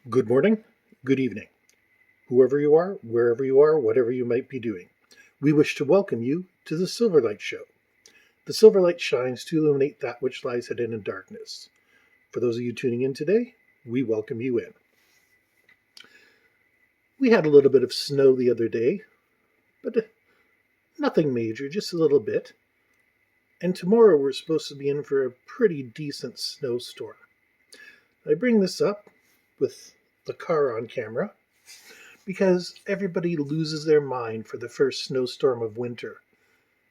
Good morning, good evening, whoever you are, wherever you are, whatever you might be doing. We wish to welcome you to the Silverlight Show. The Silverlight shines to illuminate that which lies hidden in darkness. For those of you tuning in today, we welcome you in. We had a little bit of snow the other day, but nothing major, just a little bit. And tomorrow we're supposed to be in for a pretty decent snowstorm. I bring this up with the car on camera because everybody loses their mind for the first snowstorm of winter.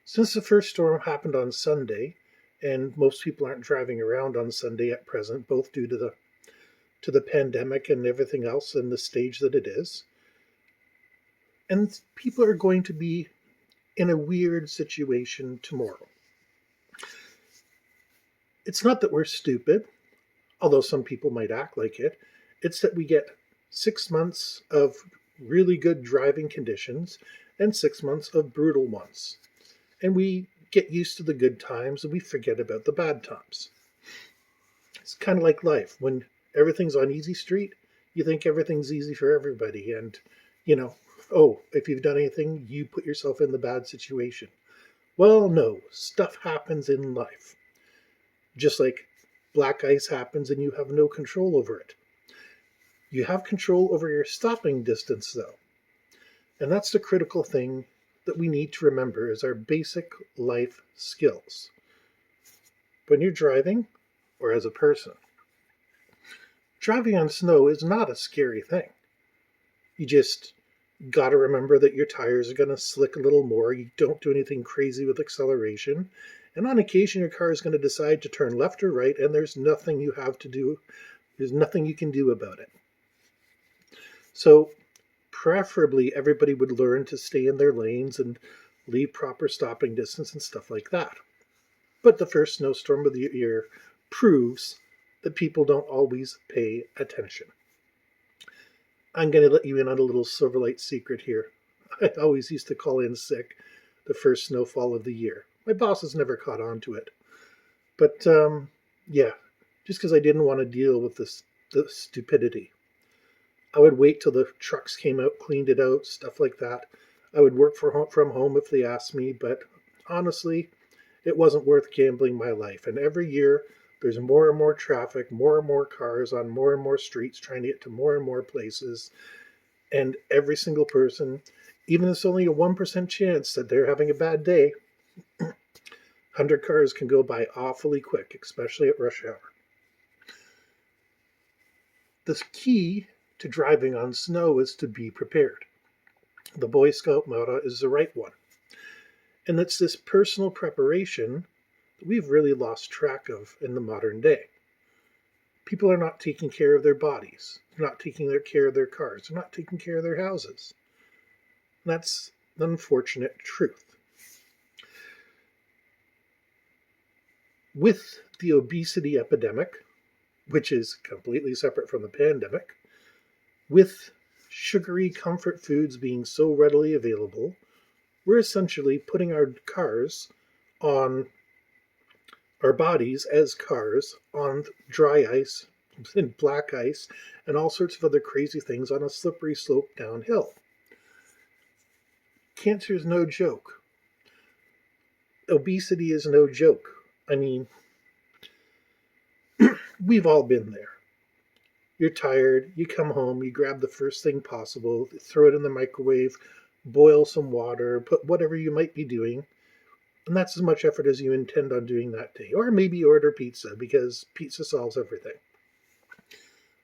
Since the first storm happened on Sunday, and most people aren't driving around on Sunday at present, both due to the pandemic and everything else and the stage that it is, and people are going to be in a weird situation tomorrow. It's not that we're stupid, although some people might act like it. It's that we get 6 months of really good driving conditions and 6 months of brutal ones. And we get used to the good times and we forget about the bad times. It's kind of like life. When everything's on easy street, you think everything's easy for everybody. And, if you've done anything, you put yourself in the bad situation. Well, no, stuff happens in life. Just like black ice happens and you have no control over it. You have control over your stopping distance, though. And that's the critical thing that we need to remember as our basic life skills. When you're driving, or as a person, driving on snow is not a scary thing. You just got to remember that your tires are going to slick a little more. You don't do anything crazy with acceleration. And on occasion, your car is going to decide to turn left or right, and there's nothing you have to do. There's nothing you can do about it. So preferably, everybody would learn to stay in their lanes and leave proper stopping distance and stuff like that. But the first snowstorm of the year proves that people don't always pay attention. I'm going to let you in on a little Silverlight secret here. I always used to call in sick the first snowfall of the year. My boss has never caught on to it. But, just because I didn't want to deal with the stupidity. I would wait till the trucks came out, cleaned it out, stuff like that. I would work from home if they asked me, but honestly, it wasn't worth gambling my life. And every year, there's more and more traffic, more and more cars on more and more streets trying to get to more and more places. And every single person, even if it's only a 1% chance that they're having a bad day, 100 cars can go by awfully quick, especially at rush hour. The key to driving on snow is to be prepared. The Boy Scout motto is the right one. And it's this personal preparation that we've really lost track of in the modern day. People are not taking care of their bodies. They're not taking care of their cars. They're not taking care of their houses. And that's the unfortunate truth. With the obesity epidemic, which is completely separate from the pandemic, with sugary comfort foods being so readily available, we're essentially putting our cars on our bodies as cars on dry ice and black ice and all sorts of other crazy things on a slippery slope downhill. Cancer is no joke. Obesity is no joke. I mean, we've all been there. You're tired, you come home, you grab the first thing possible, throw it in the microwave, boil some water, put whatever you might be doing, and that's as much effort as you intend on doing that day. Or maybe order pizza, because pizza solves everything.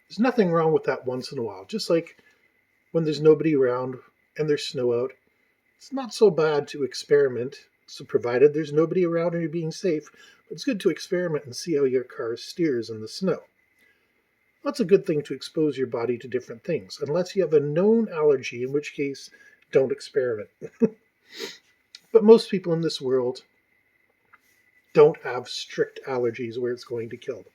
There's nothing wrong with that once in a while. Just like when there's nobody around and there's snow out, it's not so bad to experiment, so provided there's nobody around and you're being safe. But it's good to experiment and see how your car steers in the snow. That's a good thing to expose your body to different things, unless you have a known allergy, in which case, don't experiment. But most people in this world don't have strict allergies where it's going to kill them.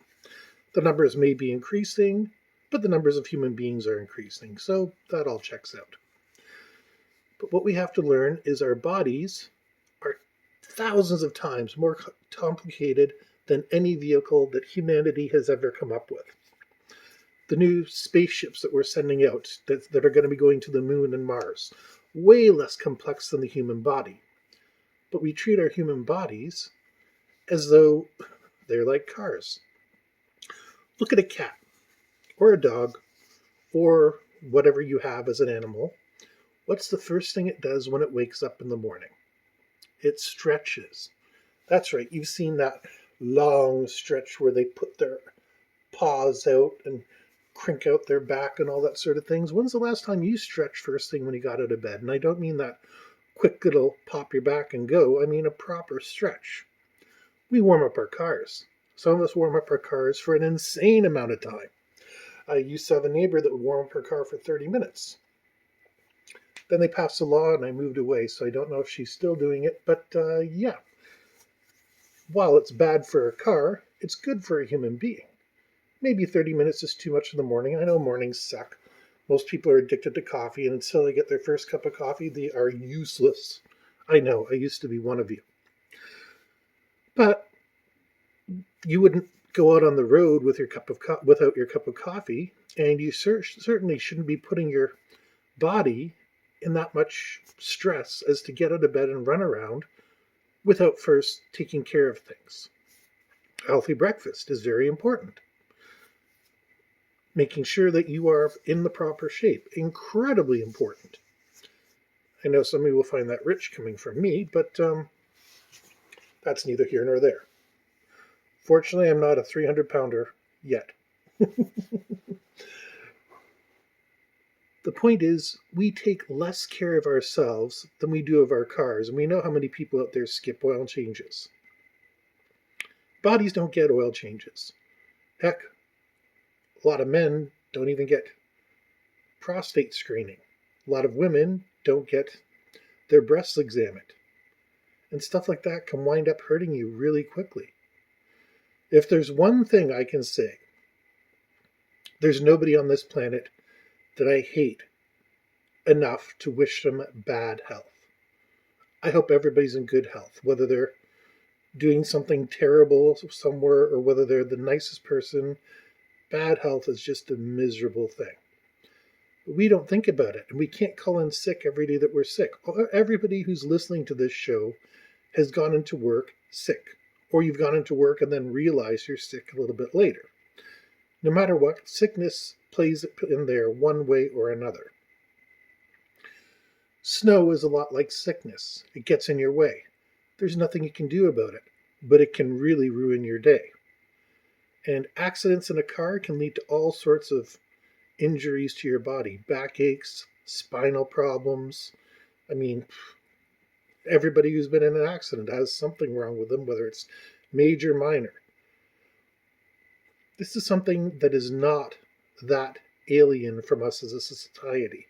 The numbers may be increasing, but the numbers of human beings are increasing, so that all checks out. But what we have to learn is our bodies are thousands of times more complicated than any vehicle that humanity has ever come up with. The new spaceships that we're sending out that are going to be going to the moon and Mars, way less complex than the human body. But we treat our human bodies as though they're like cars. Look at a cat or a dog or whatever you have as an animal. What's the first thing it does when it wakes up in the morning? It stretches. That's right, you've seen that long stretch where they put their paws out and crink out their back and all that sort of things. When's the last time you stretched first thing when you got out of bed? And I don't mean that quick little pop your back and go. I mean a proper stretch. We warm up our cars. Some of us warm up our cars for an insane amount of time. I used to have a neighbor that would warm up her car for 30 minutes. Then they passed a law and I moved away, so I don't know if she's still doing it. But yeah, while it's bad for a car, it's good for a human being. Maybe 30 minutes is too much in the morning. I know mornings suck. Most people are addicted to coffee, and until they get their first cup of coffee, they are useless. I know, I used to be one of you. But you wouldn't go out on the road with your without your cup of coffee, and you certainly shouldn't be putting your body in that much stress as to get out of bed and run around without first taking care of things. A healthy breakfast is very important. Making sure that you are in the proper shape, incredibly important. I know some of you will find that rich coming from me, but that's neither here nor there. Fortunately, I'm not a 300-pounder yet. The point is, we take less care of ourselves than we do of our cars, and we know how many people out there skip oil changes. Bodies don't get oil changes. Heck, a lot of men don't even get prostate screening. A lot of women don't get their breasts examined. And stuff like that can wind up hurting you really quickly. If there's one thing I can say, there's nobody on this planet that I hate enough to wish them bad health. I hope everybody's in good health, whether they're doing something terrible somewhere or whether they're the nicest person. Bad health is just a miserable thing. But we don't think about it, and we can't call in sick every day that we're sick. Everybody who's listening to this show has gone into work sick, or you've gone into work and then realize you're sick a little bit later. No matter what, sickness plays in there one way or another. Snow is a lot like sickness. It gets in your way. There's nothing you can do about it, but it can really ruin your day. And accidents in a car can lead to all sorts of injuries to your body. Backaches, spinal problems. I mean, everybody who's been in an accident has something wrong with them, whether it's major or minor. This is something that is not that alien from us as a society.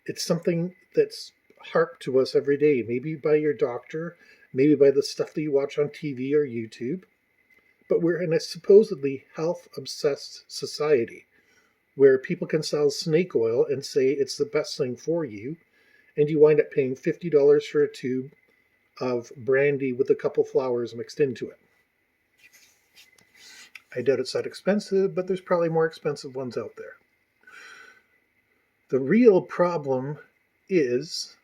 It's something that's harped to us every day, maybe by your doctor, maybe by the stuff that you watch on TV or YouTube. But we're in a supposedly health-obsessed society where people can sell snake oil and say it's the best thing for you, and you wind up paying $50 for a tube of brandy with a couple flowers mixed into it. I doubt it's that expensive, but there's probably more expensive ones out there. The real problem is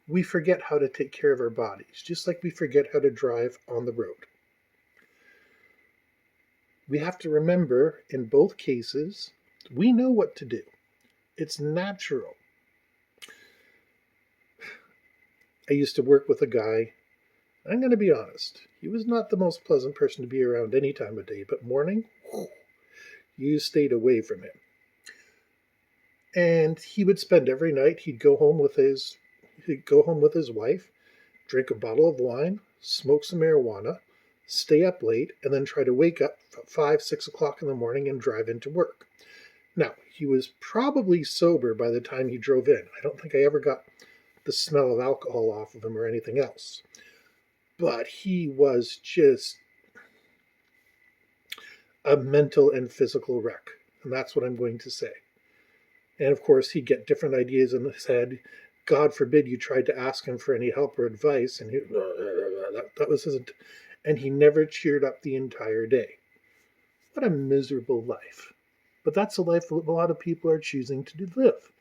we forget how to take care of our bodies, just like we forget how to drive on the road. We have to remember, in both cases, we know what to do. It's natural. I used to work with a guy, I'm going to be honest, he was not the most pleasant person to be around any time of day, but morning, you stayed away from him. And he would spend every night, he'd go home with his wife, drink a bottle of wine, smoke some marijuana, stay up late, and then try to wake up at 5, 6 o'clock in the morning and drive into work. Now, he was probably sober by the time he drove in. I don't think I ever got the smell of alcohol off of him or anything else. But he was just a mental and physical wreck. And that's what I'm going to say. And of course, he'd get different ideas in his head. God forbid you tried to ask him for any help or advice. And that was his... And he never cheered up the entire day. What a miserable life. But that's the life a lot of people are choosing to live.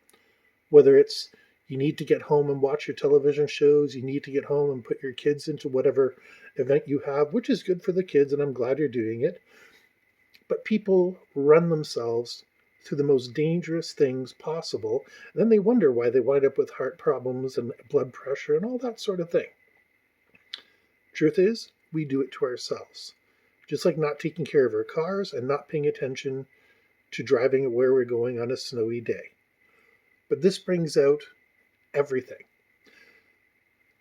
Whether it's you need to get home and watch your television shows, you need to get home and put your kids into whatever event you have, which is good for the kids, and I'm glad you're doing it. But people run themselves through the most dangerous things possible. And then they wonder why they wind up with heart problems and blood pressure and all that sort of thing. Truth is, we do it to ourselves. Just like not taking care of our cars and not paying attention to driving where we're going on a snowy day. But this brings out everything.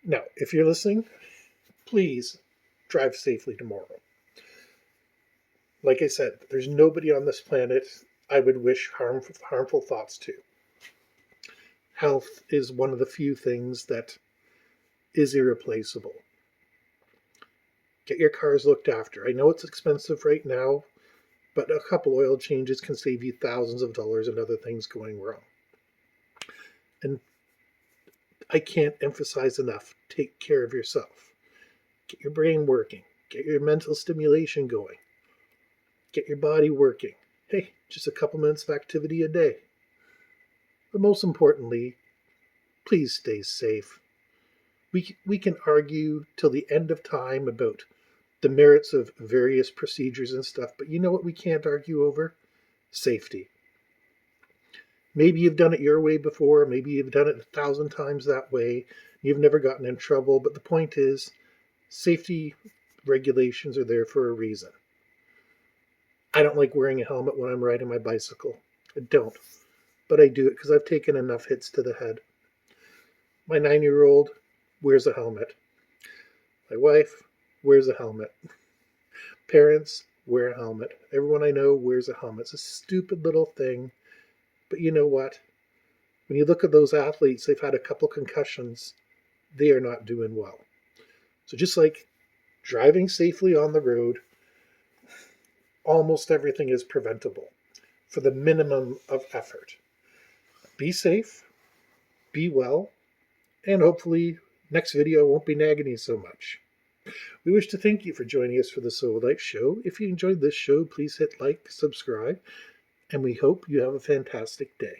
Now, if you're listening, please drive safely tomorrow. Like I said, there's nobody on this planet I would wish harmful thoughts to. Health is one of the few things that is irreplaceable. Get your cars looked after. I know it's expensive right now, but a couple oil changes can save you thousands of dollars and other things going wrong. And I can't emphasize enough, take care of yourself. Get your brain working. Get your mental stimulation going. Get your body working. Hey, just a couple minutes of activity a day. But most importantly, please stay safe. We can argue till the end of time about the merits of various procedures and stuff, but you know what we can't argue over? Safety. Maybe you've done it your way before, maybe you've done it 1,000 times that way, you've never gotten in trouble, but the point is, safety regulations are there for a reason. I don't like wearing a helmet when I'm riding my bicycle. I don't. But I do it because I've taken enough hits to the head. My 9-year-old wears a helmet. My wife wears a helmet. Parents wear a helmet. Everyone I know wears a helmet. It's a stupid little thing. But you know what? When you look at those athletes, they've had a couple concussions. They are not doing well. So just like driving safely on the road, almost everything is preventable for the minimum of effort. Be safe, be well, and hopefully next video won't be nagging you so much. We wish to thank you for joining us for the Silverlight Show. If you enjoyed this show, please hit like, subscribe, and we hope you have a fantastic day.